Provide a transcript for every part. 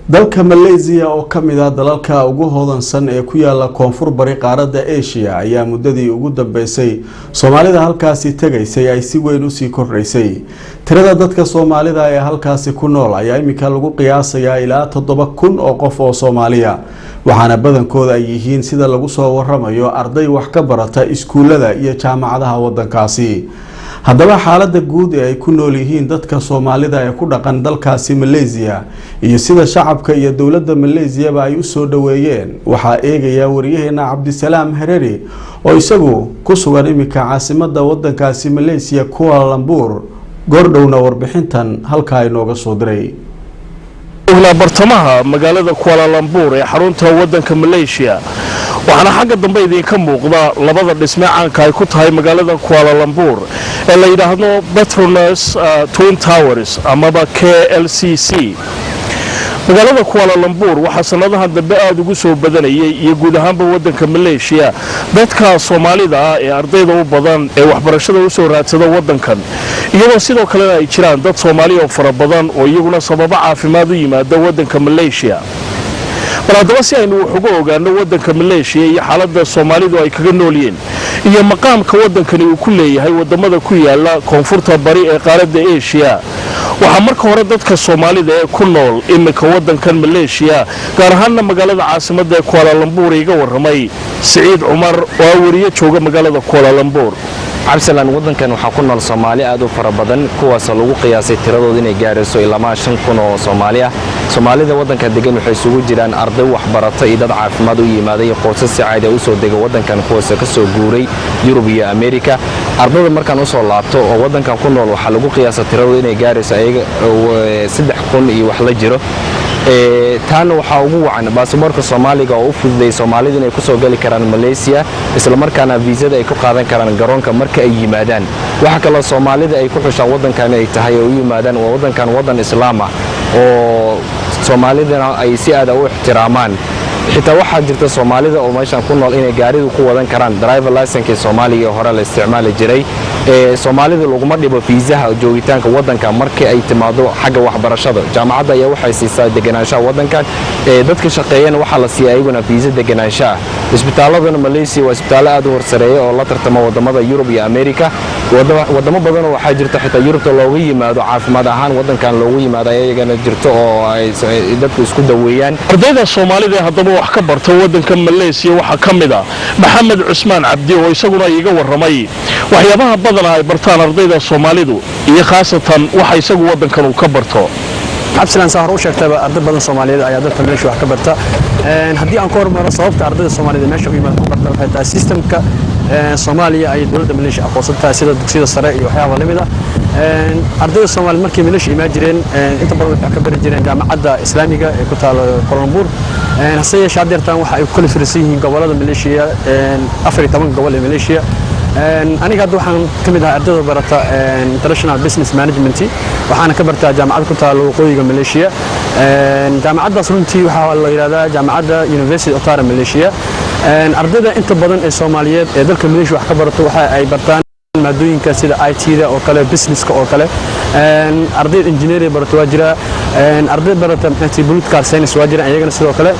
dalka Malaysia oo kamid ah dalalka ugu hodansan ee ku yaala koonfur bari qaaradda Asia ayaa muddadii ugu dambeysay Soomaalida halkaasi tagaysay ay si weyn u sii kordhaysay tirada dadka Soomaalida ee halkaasi ku nool ayaa imika lagu qiyaasayaa ilaa 7,000 oo qof oo Soomaaliya waxaana badankooda ay yihiin sida lagu soo waramayo arday wax ka barata iskuulada iyo jaamacadaha wadankaasi haddaba xaaladda guud ee ay ku nool yihiin dadka Soomaalida ee ku dhaqan dalkaasi Malaysia iyo sida shacabka iyo dawladda Malaysia ba ay u soo dhaweeyeen waxa eegaya wariyaheena Cabdisalaam Harari oo isagu ku sugan imika caasimadda wadankaasi Malaysia Kuala Lumpur gordowna warbixintan halka ay nooga soo diray ولا برتمها مقالة كوالالمبور حرونتها ودنك ماليزيا waxaana xagga dambe idin ka muuqda labada dhisme caanka ay ku tahay magaalada Kuala Lumpur ee la yiraahdo Petronas Twin Towers amaba KLCC magaalada Kuala Lumpur waxa sanadaha dambe aad ugu soo badanayay iyo guud ahaanba wadanka Malaysia dadka Soomaalida ee ardayda u badan ee waxbarashada u soo raadsada wadankan iyadoo sidoo kale ay jiraan dad Soomaali oo fara badan oo iyaguna sabab caafimaad u yimaada wadanka Malaysia baladaba si aynu uga ogaano wadanka Malaysia iyo xaaladda Soomaalidu ay kaga nooliyeen iyo maqaamka wadankani uu ku leeyahay wadamada ku yaala koonfurta bari ee qaaradda Asia waxa marka hore dadka Soomaalida ee ku nool imika wadankan Malaysia gaar ahaan magaalada caasimadda ee Kuala Lumpur iga waramay Saciid Umar oo wariye jooga magaalada Kuala Lumpur cabsalan wadankan waxa ku nool Soomaali aad u fara badan kuwaas lagu qiyaasay tiradooda inay gaarayso ilaa 5,000 oo Soomaali ah Soomaalida wadanka degan waxay isugu jiraan arday wax barata iyo dad caafimaad u yimaaday qoysas si caadi ah u soo degay wadankan kuwaas ka soo guuray Yurub iyo Ameerika ardayda markaan u soo laabto oo wadankan ku nool waxa lagu qiyaasay tiradooda inay gaarayso ayaga 3,000 iyo wax la jiro taana waxa ugu wacan baasaboorka Soomaaliga oo u fududeeyay Soomaalida inay ku soo gali karaan Malaysia isla markaana viisada ay ku qaadan karaan garoonka marka ay yimaadaan waxa kale Soomaalida ay ku xushaan wadankan ay tahay oo yimaadaan wadankan wadan islaam ah oo Soomaalidana ay si aad u ixtiraamaan xitaa waxa jirta Soomaalida oo meeshan ku nool inay gaaridu ku wadan karaan driver license Soomaaliga hore la isticmaali jiray Soomaalida laguma dhibo fiisaha joogitaanka wadanka markii ay timaado xagga waxbarashada jaamacadda ayaa waxay siisaa deganaanshaha wadankan dadka shaqeeyana waxa la siiyay ayaguna fiisa deganaanshaha isbitaaladana Malaysia waa isbitaalo aad u horsareeyo oo la tartamo wadamada Yurub iyo Ameerika wadamo badan oo waxa jirta xitaa Yurubta looga yimaado caafimaad ahaan wadankan loogu yimaado ayagana jirto oo ay dadku isku daweeyaan ardayda Soomaalida haddaba wax ka barta wadanka Malaysia waxa kamid ah Maxamed Cusmaan Cabdi oo isaguna iga waramay waxyaabaha badan ay bartaan ardayda Soomaalidu iyo khaasatan waxa isagu wadankan uu ka barto cabsilan sahar u sheegtay arday badan Soomaaliyeed ayaa dalka Malaysia wax ka barta hadii aan ka hormaro sababta ardayda Soomaalida meesha u yimaado barta waxay tahay systemka Soomaaliya ay dawladda Malaysia aqoonsatay sida dugsiyada sare iyo waxyaabo la mid ah ardayda Soomaaliyeed markii Malaysia imaajireen inta badan waxay ka bari jireen jaamacadda Islaamiga ee ku taal Kuala Lumpur hase yeeshee adeertan waxa ay ku kala fiirsan yihiin gobolada Malaysia 14 gobol ee Malaysia aniga hadda waxaan kamid ahaa ardayda barata international business management waxaana ka bartaa jaamacad ku taal waqooyiga Malaysia jaamacaddaas runtii waxa la yiraahdaa jaamacadda University of Malaysia ardayda inta badan ee Soomaaliyeed ee dalka Malaysia wax ka barato waxa ay bartaan maadooyinka sida IT-da oo kale businesska oo kale arday engineering barato waa jira arday barata political science waa jira ayagana sidoo kale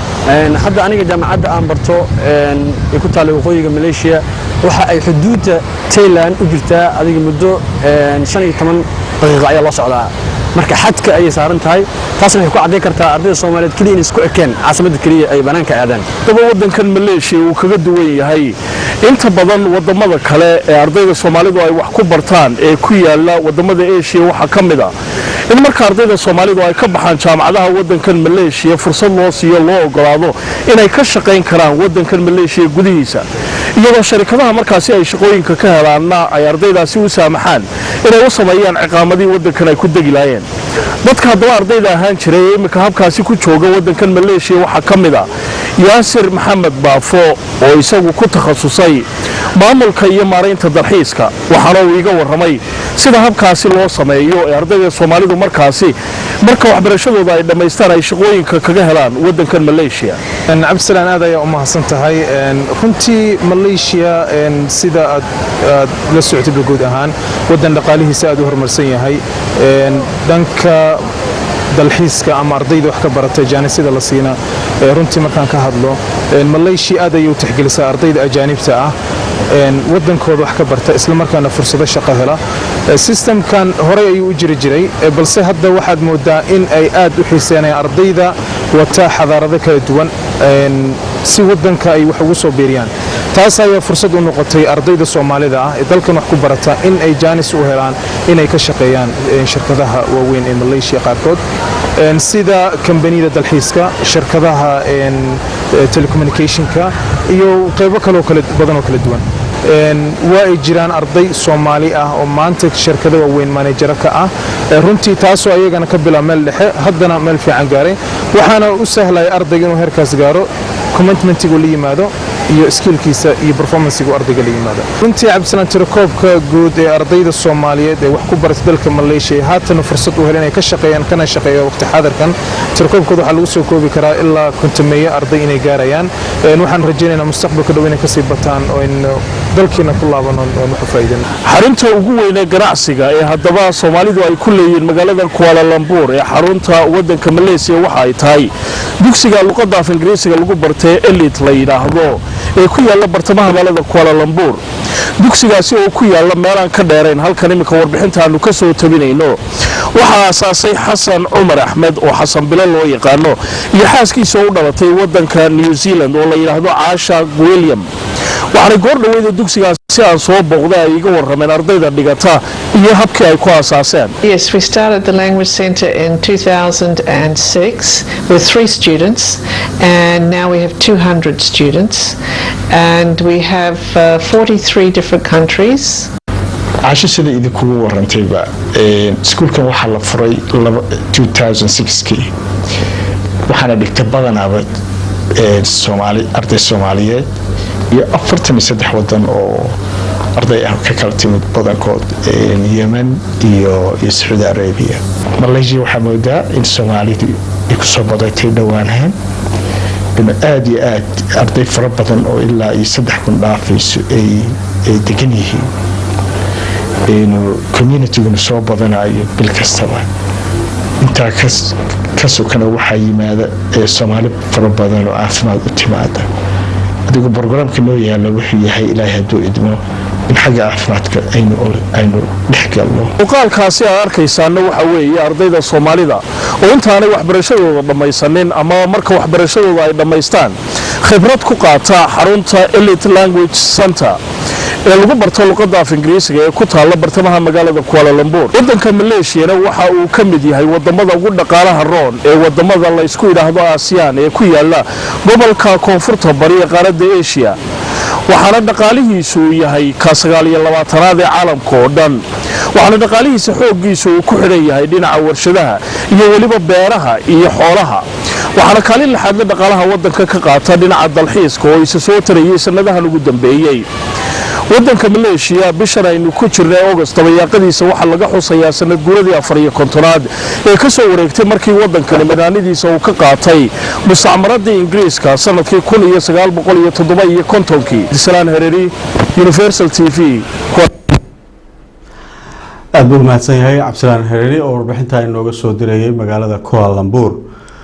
hadda aniga jaamacadda aan barto ee ku taal waqooyiga Malaysia waxa ay xuduudda Thailand u jirtaa adiga muddo 15 daqiiqo ayaa loo socdaa marka xadka ay saaran tahay taasna waxay ku cadeyn kartaa ardayda Soomaaliyeed kaliya in isku ekeen caasimadda kaliya ay banaanka aadaan daba wadankan Malaysia uu kaga duwan yahay inta badan wadamada kale ee ardayda Soomaalidu ay wax ku bartaan ee ku yaala wadamada Asia waxa kamid ah in marka ardayda Soomaalidu ay ka baxaan jaamacadaha wadankan Malaysia fursad loo siiyo loo ogolaado inay ka shaqeyn karaan wadankan Malaysia gudihiisa iyadoo shirkadaha markaasi ay shaqooyinka ka helaana ay ardaydaasi u saamaxaan inay u sameeyaan ciqaamadii wadankan ay ku degi laayeen dadka hadaba ardayda ahaan jiray imika habkaasi ku jooga wadankan Malaysia waxa kamid ah Yaasir Maxamed Baafo oo isagu ku takhasusay maamulka iyo maareynta dalxiiska waxaana uu iga waramay sida habkaasi loo sameeyo ee ardayda Soomaalidu markaasi marka waxbarashadooda ay dhameystaan ay shaqooyinka kaga helaan wadankan Malaysia cabsalan aad ay u mahadsan tahay runtii Malaysia sida aad la socotay guud ahaan wadan dhaqaalihiisa aad u horumarsan yahay dhanka dalxiiska ama ardayda wax ka barata jaanisada la siina runtii markaan ka hadlo Malaysia aad ayuu tixgelisaa ardayda ajaanibta ah wadankooda wax ka barta isla markaana fursado shaqo hela systemkan hore ayuu u jiray balse hadda waxaad moodaa in ay aad u xiiseynayaan ardayda wata xadaarado kala duwan si wadanka ay wax ugu soo beeriyaan taas ayaa fursad u noqotay ardayda Soomaalida ah ee dalkan wax ku barata in ay jaanis u helaan inay ka shaqeeyaan shirkadaha waaweyn ee Malaysia qaarkood sida kambaniyada dalxiiska shirkadaha telecommunicationka iyo qaybo kale badan oo kala duwan waa ay jiraan arday Soomaali ah oo maanta shirkado waaweyn manager ka ah runtii taas oo ayagana ka bilaab meel dhexe haddana meel fiican gaaray waxaana u sahlay ardayga inuu heerkaas gaaro commitmentigu la yimaado iyo skillkiisa iyo performancegu ardayga la yimaado runtii Cabdisalaan tirakoobka guud ee ardayda Soomaaliyeed ee wax ku barata dalka Malaysia haatan fursad u heleen inay ka shaqeeyaan kana shaqeeyo waqti xaadirkan tirakoobkooda waxa lagu soo koobi karaa ilaa 50 arday inay gaarayaan waxaan rajaynaynaa mustaqbalka dhow inay ka sii bataan oo in dalkiina ku laabano oo wax faa'iido xarunta ugu weyn ee ganacsiga ee haddaba Soomaalidu ay ku leeyihiin magaalada Kuala Lumpur ee xarunta wadanka Malaysia waxa ay tahay dugsiga luqadda af Ingiriisiga lagu bartay Elite la yiraahdo ee ku yaala bartamaha magaalada Kuala Lumpur dugsigaasi oo ku yaala meel aan ka dheerayn halkan imika warbixinta aanu ka soo tabinayno waxa asaasay Xasan Umar Ahmed oo Xasan Bilal loo yaqaano iyo xaaskiisa u dhalatay wadanka New Zealand oo la yiraahdo Aasha William waxaana goor dhaweeyay dugsigaasi aan soo booqday ay iga warrameen ardayda dhigata iyo habkii ay ku asaaseen. Yes, we started the language center in 2006 with 3 students and now we have 200 students and we have 43 different countries. Aasha sida idinku warantayba iskuulkan waxa la furay 2006kii waxaana dhigtay badanaaba arday Soomaaliyeed iyo 43 wadan oo arday ah ka kala timid badankood Yemen iyo Saudi Arabia Malaysia waxa moodaa in Soomaalidu ay ku soo badatay dhawaanahan in aad iyo aad arday fara badan oo ilaa 3,000 dhaafayso ay degan yihiin community-guna soo badanayo bil kastaba intaa ka sokana waxaa yimaada Soomaali fara badan oo caafimaad u timaada adigu barnaamijka noo yaala wuxuu yahay Ilaahay hadduu idmo in xagga caafimaadka aynu dhexgalno muuqaalkaasi aad arkaysaana waxa weeye ardayda Soomaalida oo intaanay waxbarashadooda dhamaysanin ama marka waxbarashadooda ay dhamaystaan khibrad ku qaata xarunta Elite Language Center ee lagu barto luqadda af Ingiriisiga ee ku taala bartamaha magaalada Kuala Lumpur wadanka Malaysia waxa uu ka mid yahay wadamada ugu dhaqaalaha roon ee wadamada la isku yiraahdo ASEAN ee ku yaala gobolka koonfurta bari ee qaaradda Asia waxaana dhaqaalihiisu yahay ka 29aad ee caalamka oo dhan waxaana dhaqaalihiisa xooggiisu ku xidhan yahay dhinaca warshadaha iyo waliba beeraha iyo xoolaha waxaana kaalin laxaad la dhaqaalaha wadanka ka qaata dhinaca dalxiiska oo isa soo tarayay sanadahan ugu dambeeyay wadanka Malaysia bishan aynu ku jirnay August tabayaaqadiisa waxa laga xusayaa sanad guuradii 4-kontonaad ee ka soo wareegtay markii wadankan madaanidiisa uu ka qaatay mustacmaradii Ingiriiska sanadkii 1957 Cabdisalaan Hareeri Universal TV aad buu mahadsan yahay Cabdisalaan Hareeri oo warbixinta inooga soo dirayay magaalada Kuala Lumpur